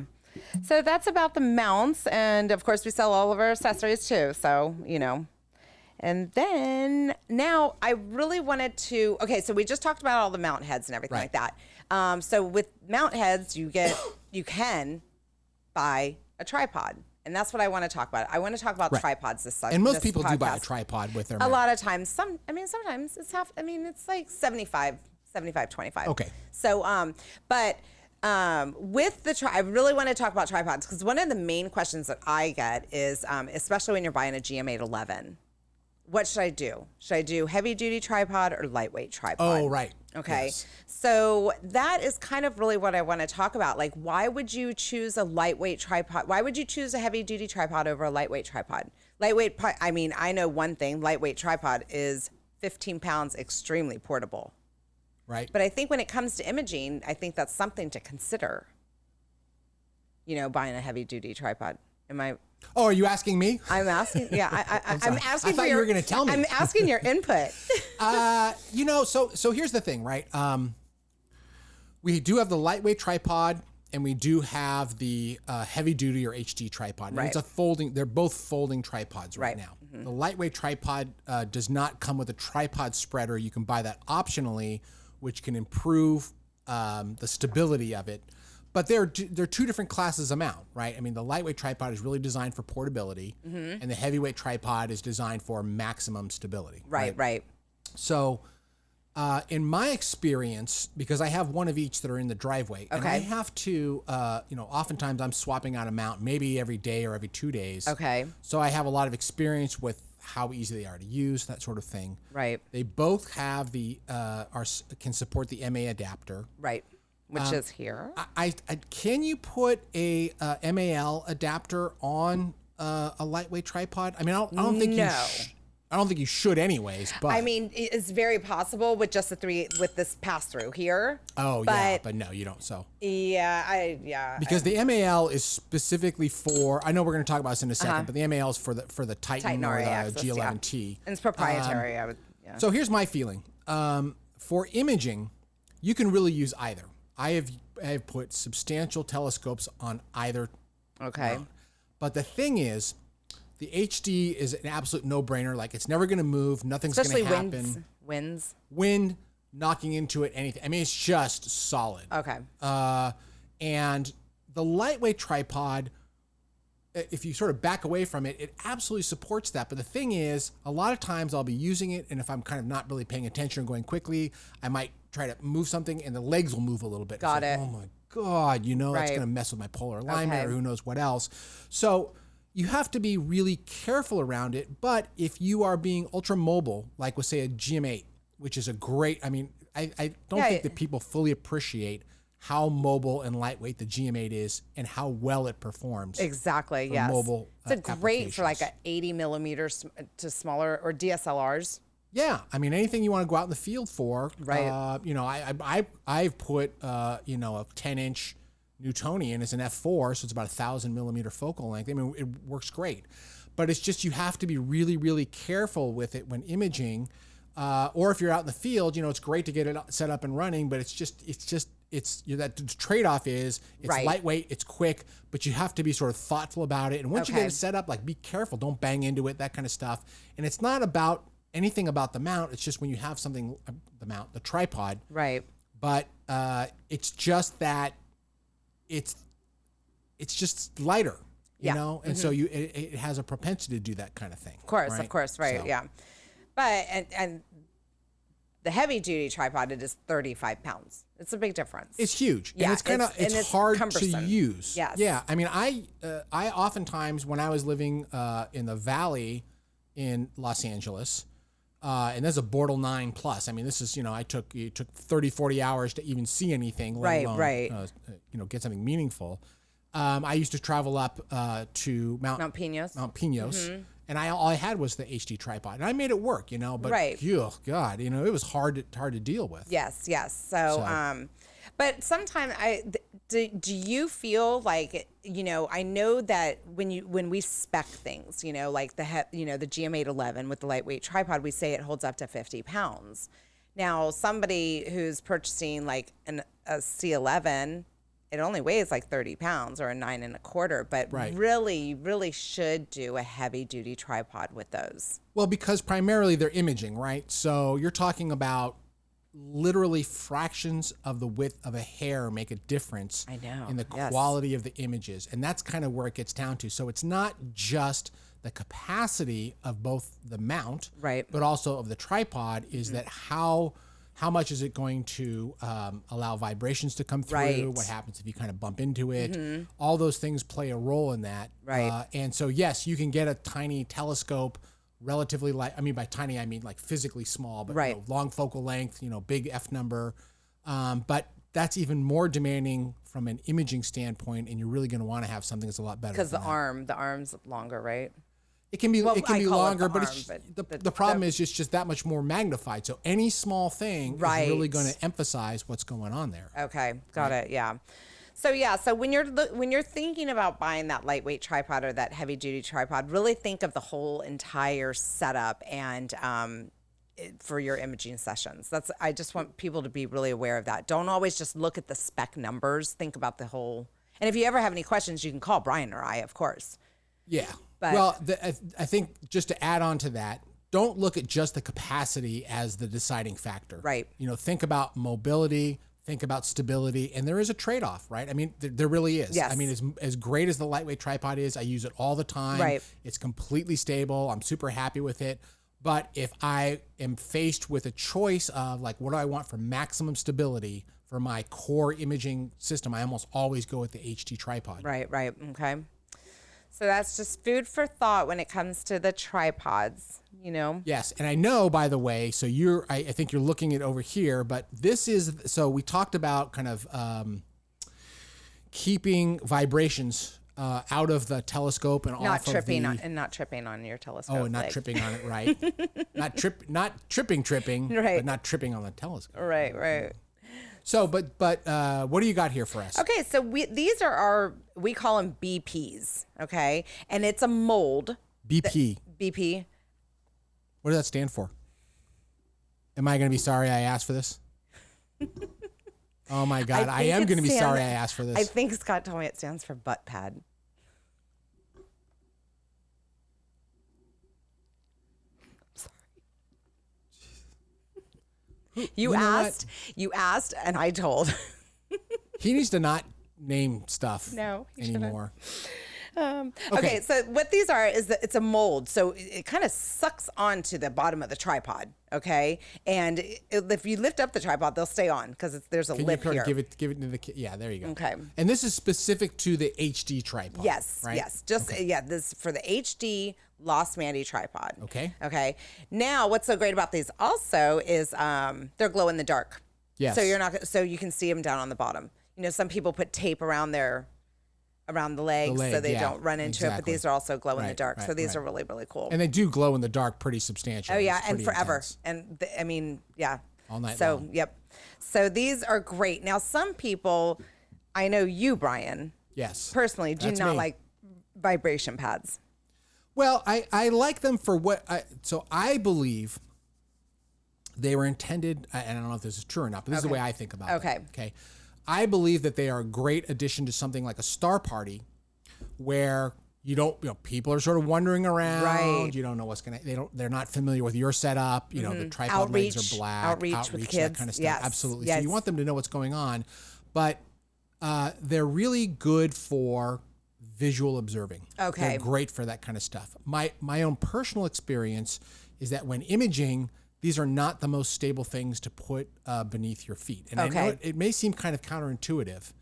So that's about the mounts. And of course, we sell all of our accessories too. So, and then now I really wanted to, so we just talked about all the mount heads and everything like that. So with mount heads, you can buy a tripod. And that's what I want to talk about. I want to talk about tripods this time. And most people do buy a tripod with their mount. A lot of times. Sometimes it's it's like 75, 25. Okay. So, with I really want to talk about tripods because one of the main questions that I get is, especially when you're buying a GM811, what should I do? Should I do heavy duty tripod or lightweight tripod? Oh, right. Okay. Yes. So that is kind of really what I want to talk about. Like, why would you choose a lightweight tripod? Why would you choose a heavy duty tripod over a lightweight tripod? I know one thing, lightweight tripod is 15 pounds, extremely portable. Right. But I think when it comes to imaging, I think that's something to consider, buying a heavy duty tripod. Oh, are you asking me? I'm asking. Yeah, I'm asking. I thought you were going to tell me. I'm asking your input. So here's the thing, right? We do have the lightweight tripod, and we do have the heavy duty or HD tripod. And it's they're both folding tripods right now. Mm-hmm. The lightweight tripod does not come with a tripod spreader. You can buy that optionally, which can improve the stability of it. But they're two different classes of mount, right? I mean, the lightweight tripod is really designed for portability, and the heavyweight tripod is designed for maximum stability. Right. So, in my experience, because I have one of each that are in the driveway, and I have to, oftentimes I'm swapping out a mount maybe every day or every 2 days. Okay. So I have a lot of experience with how easy they are to use, that sort of thing. Right. They both have can support the MA adapter. Right. Which is here. I can you put a MAL adapter on a lightweight tripod? I mean, I don't think I don't think you should anyways, but I mean, it's very possible with just with this pass through here. Oh, yeah, but no, you don't. So because the MAL is specifically for. I know we're going to talk about this in a second, but the MAL is for the Titan or the access, G11T. And it's proprietary. So here's my feeling. For imaging, you can really use either. I have put substantial telescopes on either. Okay. But the thing is, the HD is an absolute no-brainer. Like, it's never going to move. Nothing's going to happen. Wind knocking into it, anything. I mean, it's just solid. Okay. And the lightweight tripod, if you sort of back away from it, it absolutely supports that. But the thing is, a lot of times I'll be using it, and if I'm kind of not really paying attention and going quickly, I might try to move something, and the legs will move a little bit. Got it. Oh, my God. That's going to mess with my polar alignment or who knows what else. So you have to be really careful around it. But if you are being ultra mobile, like with, say, a GM8, which is a great, I mean, I don't think that people fully appreciate how mobile and lightweight the GM8 is and how well it performs. Exactly, yes. Mobile it's great for like a 80 millimeters to smaller or DSLRs. Yeah, I mean, anything you want to go out in the field for. Right. I've put a 10-inch Newtonian as an f4, so it's about 1,000 millimeter focal length. I mean, it works great, but it's just you have to be really, really careful with it when imaging, or if you're out in the field. It's great to get it set up and running, but that the trade-off is it's lightweight, it's quick, but you have to be sort of thoughtful about it. And once you get it set up, like, be careful, don't bang into it, that kind of stuff. And it's not about anything about the mount. It's just when you have something, the tripod. Right. But it's just that it's just lighter, you know? And so it has a propensity to do that kind of thing. Of course, right, so. Yeah. But, and the heavy duty tripod, it is 35 pounds. It's a big difference. It's huge. Yeah, and it's hard cumbersome. to use. Yes. Yeah. I mean, I oftentimes, when I was living in the Valley in Los Angeles, and there's a Bortle 9 Plus. I mean, this is, it took 30, 40 hours to even see anything, let alone, get something meaningful. I used to travel up to Mount Pinos. And all I had was the HD tripod, and I made it work, but oh God, it was hard to deal with. Yes. So. But sometimes do you feel like, I know that when we spec things, like the GM811 with the lightweight tripod, we say it holds up to 50 pounds. Now, somebody who's purchasing like a C11, it only weighs like 30 pounds or a 9 1/4, but really should do a heavy duty tripod with those. Well, because primarily they're imaging, right? So you're talking about literally fractions of the width of a hair make a difference in the quality of the images. And that's kind of where it gets down to. So it's not just the capacity of both the mount, but also of the tripod, is that how much is it going to allow vibrations to come through? What happens if you kind of bump into it? All those things play a role in that. And so, yes, you can get a tiny telescope, relatively light. I mean, by tiny, I mean like physically small, but long focal length, big F number. But that's even more demanding from an imaging standpoint, and you're really going to want to have something that's a lot better. Because the arm's longer, right? It can be longer, but the problem is it's just that much more magnified. So any small thing is really going to emphasize what's going on there. Okay, got it. Yeah. So when you're thinking about buying that lightweight tripod or that heavy duty tripod, really think of the whole entire setup and for your imaging sessions. I just want people to be really aware of that. Don't always just look at the spec numbers. Think about the whole. And if you ever have any questions, you can call Brian or I, of course. Yeah. Well, I think just to add on to that, don't look at just the capacity as the deciding factor. Right. Think about mobility, think about stability, and there is a trade-off, right? I mean, there really is. Yes. I mean, as great as the lightweight tripod is, I use it all the time. Right. It's completely stable. I'm super happy with it. But if I am faced with a choice of like, what do I want for maximum stability for my core imaging system, I almost always go with the HD tripod. Right. Okay. So that's just food for thought when it comes to the tripods, you know? Yes. And I know, by the way, so I think you're looking at over here, but this is, so we talked about kind of keeping vibrations out of the telescope and Not off tripping of on, not tripping on your telescope. Oh, and not leg. tripping on it, right. not tripping, Right. but not tripping on the telescope. Right. So, but what do you got here for us? Okay, so these are we call them BPs, okay? And it's a mold. BP. BP. What does that stand for? Am I going to be sorry I asked for this? Oh my God, I am going to be sorry I asked for this. I think Scott told me it stands for butt pad. You asked, and I told. He needs to not name stuff No, he shouldn't. anymore. Okay, so what these are is that it's a mold. So it kind of sucks onto the bottom of the tripod, okay? And if you lift up the tripod, they'll stay on because there's a Can lip you here. give it to the yeah, there you go. Okay. And this is specific to the HD tripod. Yes, right? yes. Just yeah, this for the HD Losmandy tripod. Okay. Okay. Now, what's so great about these also is they're glow in the dark. Yes. So you can see them down on the bottom. You know, some people put tape around the legs so they don't run into it, but these are also glow in the dark. So these are really, really cool. And they do glow in the dark pretty substantially. Oh yeah, It's and pretty forever. intense. And I mean, yeah. All night so, long. yep. So these are great. Now, some people, I know you, Brian, Yes. personally, do That's not me. like vibration pads. Well, I like them for so I believe they were intended, and I don't know if this is true or not, but this is the way I think about it. Okay. I believe that they are a great addition to something like a star party where people are sort of wandering around. Right. You don't know what's they're not familiar with your setup. You know, the tripod legs are black. Outreach with kids. That kind of stuff. Yes. Absolutely. Yes. So you want them to know what's going on, but they're really good for visual observing. Okay. They're great for that kind of stuff. My own personal experience is that when imaging, these are not the most stable things to put beneath your feet. And I know it may seem kind of counterintuitive,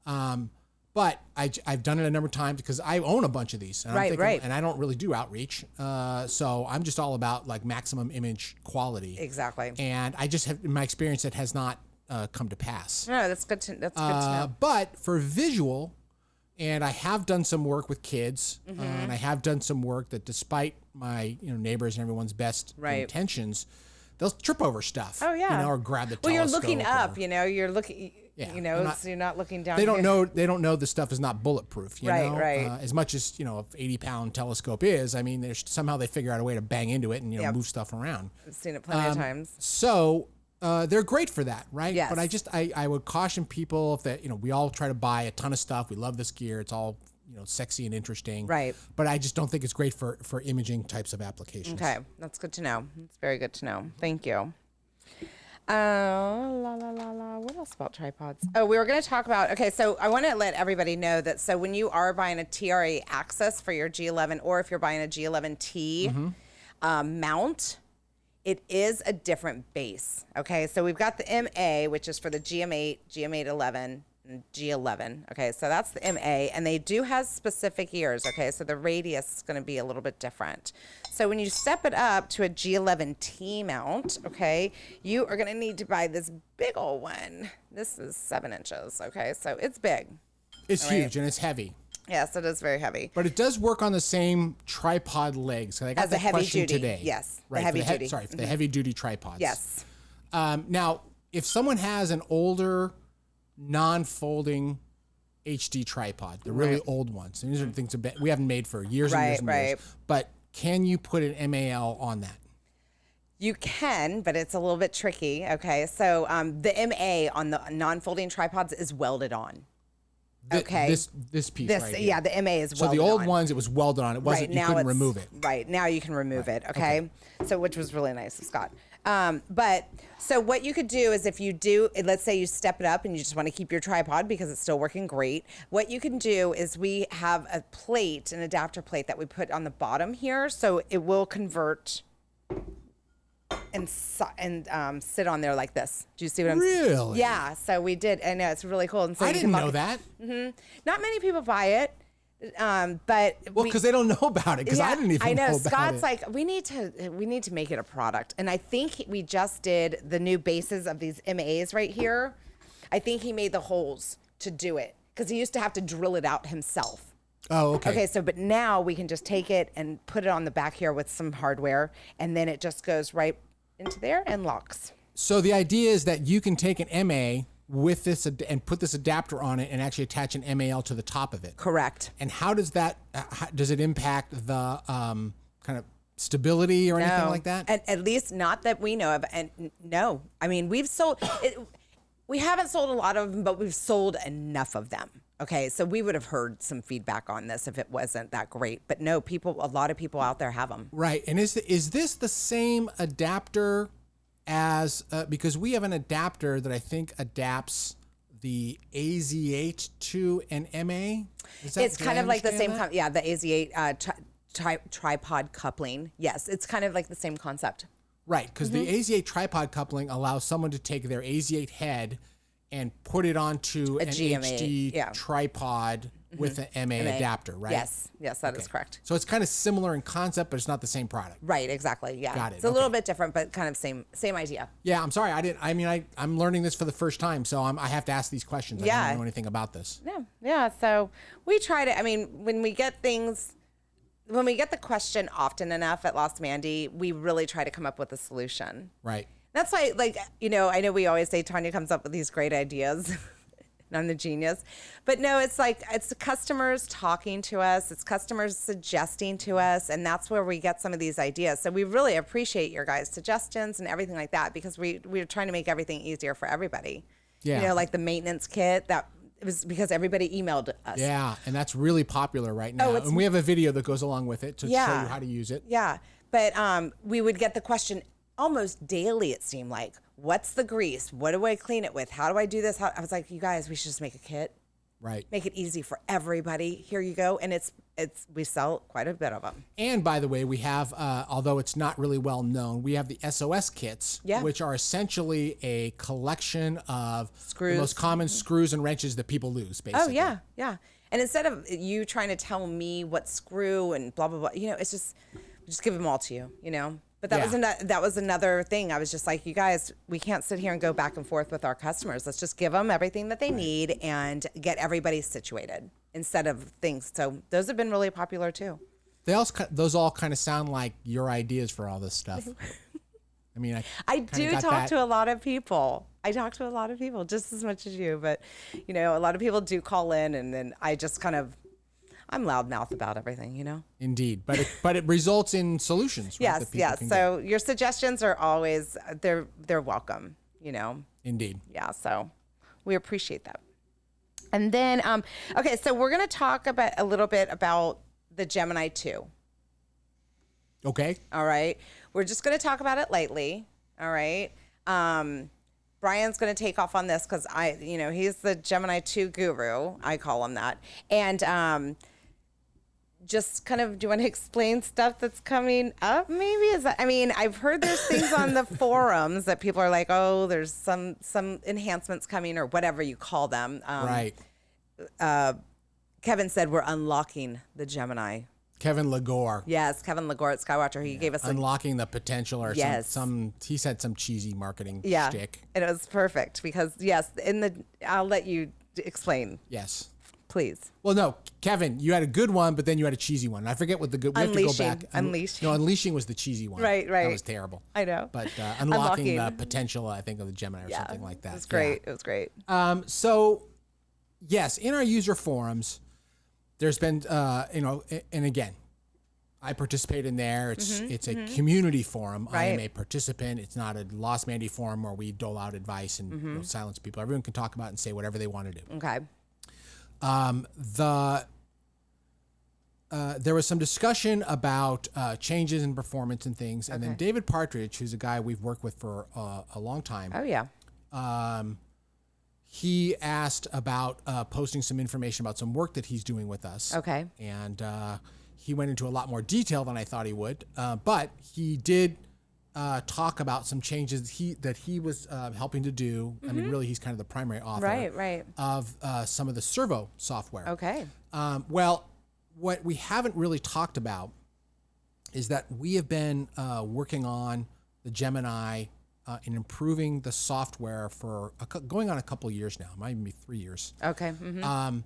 but I've done it a number of times because I own a bunch of these. And and I don't really do outreach. So I'm just all about like maximum image quality. Exactly. And I just have, in my experience, it has not come to pass. No, that's good to know. But for visual, and I have done some work with kids, and I have done some work that, despite my neighbors and everyone's best intentions, they'll trip over stuff. Oh yeah, or grab the telescope. Well, you're looking up. You're looking. Yeah, so you're not looking down. They don't here. know. They don't know the stuff is not bulletproof. You know? Right. As much as an 80-pound telescope is, I mean, somehow they figure out a way to bang into it and move stuff around. I've seen it plenty of times. So they're great for that, right? Yes. But I would caution people that we all try to buy a ton of stuff. We love this gear. It's all sexy and interesting. Right. But I just don't think it's great for imaging types of applications. Okay, that's good to know. It's very good to know. Thank you. What else about tripods? Oh, we were going to talk about, so I want to let everybody know that, so when you are buying a TRA Access for your G11, or if you're buying a G11T mount, it is a different base. Okay, so we've got the MA, which is for the GM8, GM811, and G11. Okay, so that's the MA, and they do have specific ears. Okay, so the radius is going to be a little bit different. So when you step it up to a G11T mount, okay, you are going to need to buy this big old one. This is 7 inches. Okay, so it's big. It's huge and it's heavy. Yes, it is very heavy. But it does work on the same tripod legs. So I got As a that heavy question duty, today. yes, the Right, heavy for the duty. for the heavy duty tripods. Yes. Now, if someone has an older, non-folding HD tripod, the really old ones, and these are the things we haven't made for years and years and years. But can you put an MAL on that? You can, but it's a little bit tricky. Okay, so the MA on the non-folding tripods is welded on. Okay. This piece right here. Yeah, the MA is So welded the old on. ones, it was welded on. It wasn't. You couldn't remove it. Right, now you can remove it, okay? So, which was really nice of Scott. But so what you could do is if you do, let's say you step it up and you just want to keep your tripod because it's still working great. What you can do is we have a plate, an adapter plate that we put on the bottom here. So it will convert and sit on there like this. Do you see what I'm saying? Really? Yeah. So we did. I know it's really cool. And so I didn't know that. Not many people buy it. But because they don't know about it. Because I didn't even know about it. Scott's like, we need to make it a product. And I think we just did the new bases of these MAs right here. I think he made the holes to do it because he used to have to drill it out himself. Oh, okay. Okay, so but now we can just take it and put it on the back here with some hardware, and then it just goes right into there and locks. So the idea is that you can take an MA with this and put this adapter on it and actually attach an MAL to the top of it. Correct. And how does that, does it impact the kind of stability or anything like that? At least not that we know of. And no, I mean, we haven't sold a lot of them, but we've sold enough of them. Okay, so we would have heard some feedback on this if it wasn't that great. But no, a lot of people out there have them. Right. And is this the same adapter as, because we have an adapter that I think adapts the AZ8 to an MA? It's kind of like the same, the AZ8 tripod coupling. Yes, it's kind of like the same concept. Right, because the AZ8 tripod coupling allows someone to take their AZ8 head and put it onto an GMA, HD tripod with an MA adapter, right? Yes, that is correct. So it's kind of similar in concept, but it's not the same product. Right, exactly. Yeah, got it. It's a little bit different, but kind of same idea. Yeah, I'm sorry, I'm learning this for the first time, so I have to ask these questions. I don't know anything about this. Yeah. So we try to. I mean, when we get the question often enough at Losmandy, we really try to come up with a solution. Right. That's why, I know we always say Tanya comes up with these great ideas, and I'm the genius. But no, it's the customers talking to us, it's customers suggesting to us, and that's where we get some of these ideas. So we really appreciate your guys' suggestions and everything like that because we're trying to make everything easier for everybody. Yeah. Like the maintenance kit, it was because everybody emailed us. Yeah, and that's really popular right now. And we have a video that goes along with it to show you how to use it. Yeah, but we would get the question almost daily, it seemed like. What's the grease? What do I clean it with? How do I do this? I was like, you guys, we should just make a kit. Right. Make it easy for everybody. Here you go. And we sell quite a bit of them. And by the way, we have, although it's not really well known, we have the SOS kits, which are essentially a collection of the most common screws and wrenches that people lose, basically. Oh, yeah. And instead of you trying to tell me what screw and blah, blah, blah, it's just give them all to you, But that was another thing. I was just like, you guys, we can't sit here and go back and forth with our customers. Let's just give them everything that they need and get everybody situated instead of things. So those have been really popular too. Those all kind of sound like your ideas for all this stuff. I mean, I do talk to a lot of people. I talk to a lot of people just as much as you, but a lot of people do call in, and then I just I'm loudmouth about everything, Indeed, but it results in solutions. Right, yes. So your suggestions are always they're welcome. Indeed. Yeah. So we appreciate that. And then okay, so we're gonna talk a little bit about the Gemini 2. Okay. All right. We're just gonna talk about it lightly. All right. Brian's going to take off on this because he's the Gemini 2 guru. I call him that. And just kind of, do you want to explain stuff that's coming up? Maybe I've heard there's things on the forums that people are like, oh, there's some enhancements coming or whatever you call them. Right. Kevin said we're unlocking the Gemini. Kevin Lagore. Yes, Kevin Lagore at Skywatcher. He gave us unlocking the potential, or some he said some cheesy marketing shtick. And it was perfect because I'll let you explain. Yes. Please. Well, no, Kevin, you had a good one, but then you had a cheesy one. I forget what the good. We have to go back. Unleashing. No, unleashing was the cheesy one. Right. That was terrible. I know. But unlocking the potential, I think, of the Gemini or something like that. It was great. Yeah. It was great. So, yes, in our user forums, there's been, and again, I participate in there. It's a community forum. Right. I am a participant. It's not a Losmandy forum where we dole out advice and silence people. Everyone can talk about it and say whatever they want to do. Okay. there was some discussion about changes in performance and things. And then David Partridge, who's a guy we've worked with for a long time. Oh, yeah. He asked about posting some information about some work that he's doing with us. Okay. And he went into a lot more detail than I thought he would. But he did talk about some changes that he was helping to do. I mean, really, he's kind of the primary author of some of the servo software. Okay. Well, what we haven't really talked about is that we have been working on the Gemini in improving the software for going on a couple of years now. It might even be 3 years. Okay. Mm-hmm.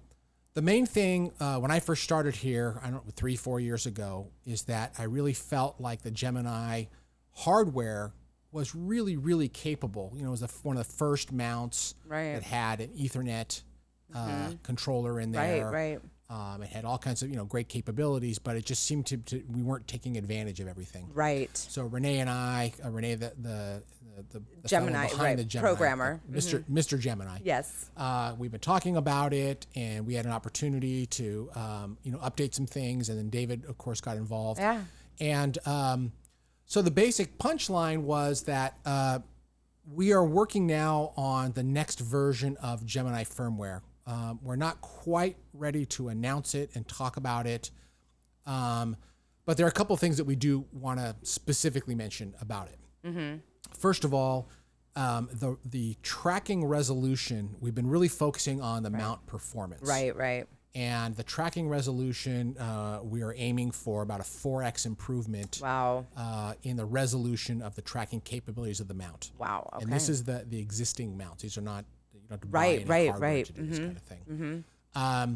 The main thing when I first started here, I don't know, 3-4 years ago, is that I really felt like the Gemini hardware was really, really capable. You know, it was one of the first mounts that had an Ethernet controller in there. Right. It had all kinds of great capabilities, but it just seemed to we weren't taking advantage of everything. Right. So Renee and I, Renee the Gemini, behind the Gemini programmer, Mr. Gemini. Yes. We've been talking about it, and we had an opportunity to update some things, and then David, of course, got involved. Yeah. And so the basic punchline was that we are working now on the next version of Gemini firmware. We're not quite ready to announce it and talk about it, but there are a couple of things that we do want to specifically mention about it. Mm-hmm. First of all, the tracking resolution, we've been really focusing on the mount performance. Right. And the tracking resolution, we are aiming for about a 4x improvement. Wow. In the resolution of the tracking capabilities of the mount. Wow. Okay. And this is the existing mounts. These are not, you don't have to buy any hardware to do this kind of thing. Mm-hmm.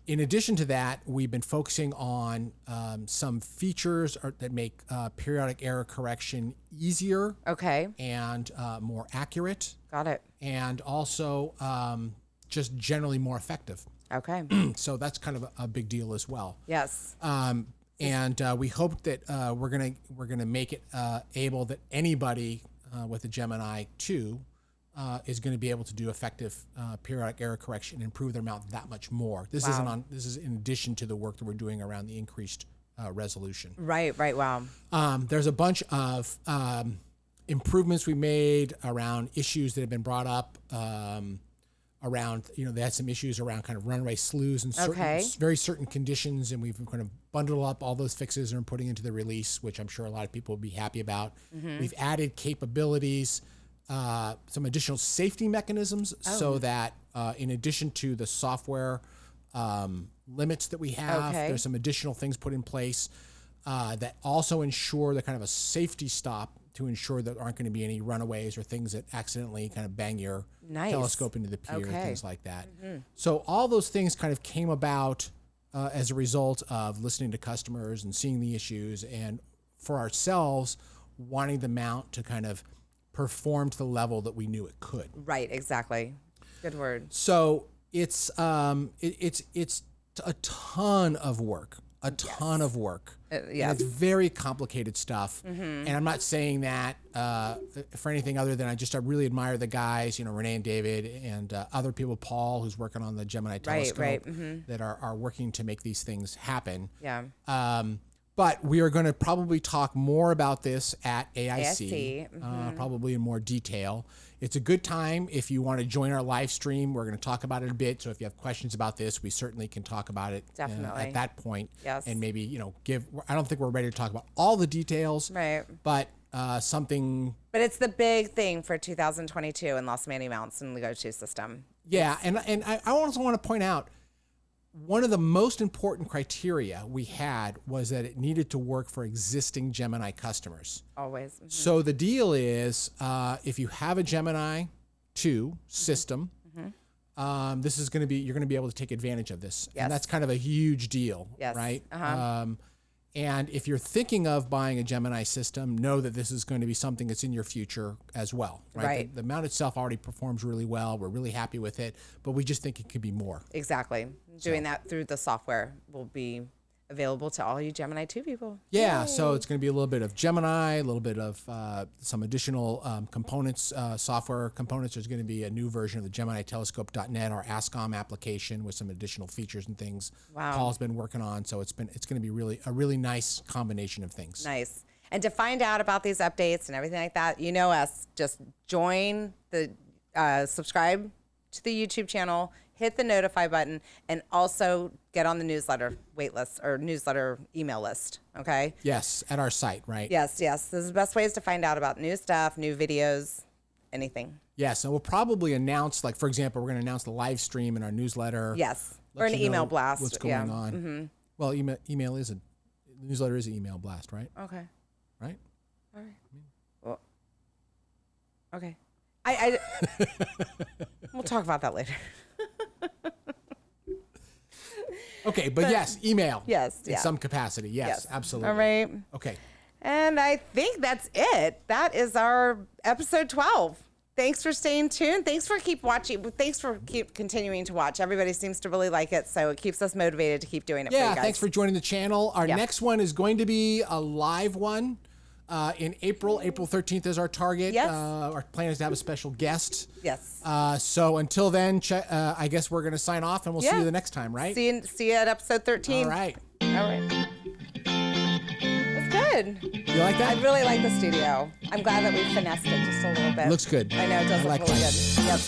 In addition to that, we've been focusing on some features that make periodic error correction easier. Okay. And more accurate. Got it. And also just generally more effective. Okay. So that's kind of a big deal as well. Yes. And we hope that we're gonna make it able that anybody with a Gemini 2 is going to be able to do effective periodic error correction and improve their mount that much more. This is in addition to the work that we're doing around the increased resolution. Right. Wow. There's a bunch of improvements we made around issues that have been brought up. Around, they had some issues around kind of runaway slews and very certain conditions, and we've kind of bundled up all those fixes and putting into the release, which I'm sure a lot of people will be happy about. Mm-hmm. We've added capabilities, some additional safety mechanisms, so that in addition to the software limits that we have, there's some additional things put in place that also ensure the kind of a safety stop to ensure that there aren't going to be any runaways or things that accidentally kind of bang your telescope into the pier, things like that. Mm-hmm. So all those things kind of came about as a result of listening to customers and seeing the issues, and for ourselves wanting the mount to kind of perform to the level that we knew it could. Right, exactly. Good word. So it's a ton of work. Yeah. It's very complicated stuff. Mm-hmm. And I'm not saying that for anything other than I really admire the guys, Renee and David and other people, Paul, who's working on the Gemini telescope, that are working to make these things happen. Yeah. But we are going to probably talk more about this at AIC, probably in more detail. It's a good time if you want to join our live stream. We're going to talk about it a bit. So if you have questions about this, we certainly can talk about it at that point. Yes. And maybe, I don't think we're ready to talk about all the details. Right. But something. But it's the big thing for 2022 in Losmandy mounts and the go-to system. Yeah. And I also want to point out, one of the most important criteria we had was that it needed to work for existing Gemini customers. Always. Mm-hmm. So the deal is, if you have a Gemini 2 system, this is you're going to be able to take advantage of this. Yes. And that's kind of a huge deal, right? And if you're thinking of buying a Gemini system, know that this is going to be something that's in your future as well, right? The mount itself already performs really well. We're really happy with it, but we just think it could be more. Exactly. Doing that through the software will be available to all you Gemini 2 people. Yeah, Yay. so it's going to be a little bit of Gemini, a little bit of some additional components, software components. There's going to be a new version of the GeminiTelescope.net, our ASCOM application with some additional features and things. Wow. Paul's been working on, so it's going to be a really nice combination of things. Nice. And to find out about these updates and everything like that, you know us, just join the, subscribe to the YouTube channel, hit the notify button, and also get on the newsletter wait list or newsletter email list. Okay. Yes, at our site, right? Yes. This is the best ways to find out about new stuff, new videos, anything. Yes, and we'll probably announce, like, for example, we're going to announce the live stream in our newsletter. Yes. Let Or an you know email blast. What's going on. Mm-hmm. Well, the newsletter is an email blast, right? Okay. Right? All right. Well, okay. I we'll talk about that later. Okay, but yes, email. Yes, in yeah. some capacity. Yes, absolutely. All right. Okay. And I think that's it. That is our episode 12. Thanks for staying tuned. Thanks for keep watching. Thanks for keep continuing to watch. Everybody seems to really like it, so it keeps us motivated to keep doing it for you guys. Thanks for joining the channel. Our Yeah. next one is going to be a live one in April. April 13th is our target. Yes. Our plan is to have a special guest. Yes. So until then, I guess we're going to sign off, and we'll see you the next time, right? See you at episode 13. All right. That's good. You like that? I really like the studio. I'm glad that we finessed it just a little bit. Looks good. I know, it does I look like really that. good. Yep.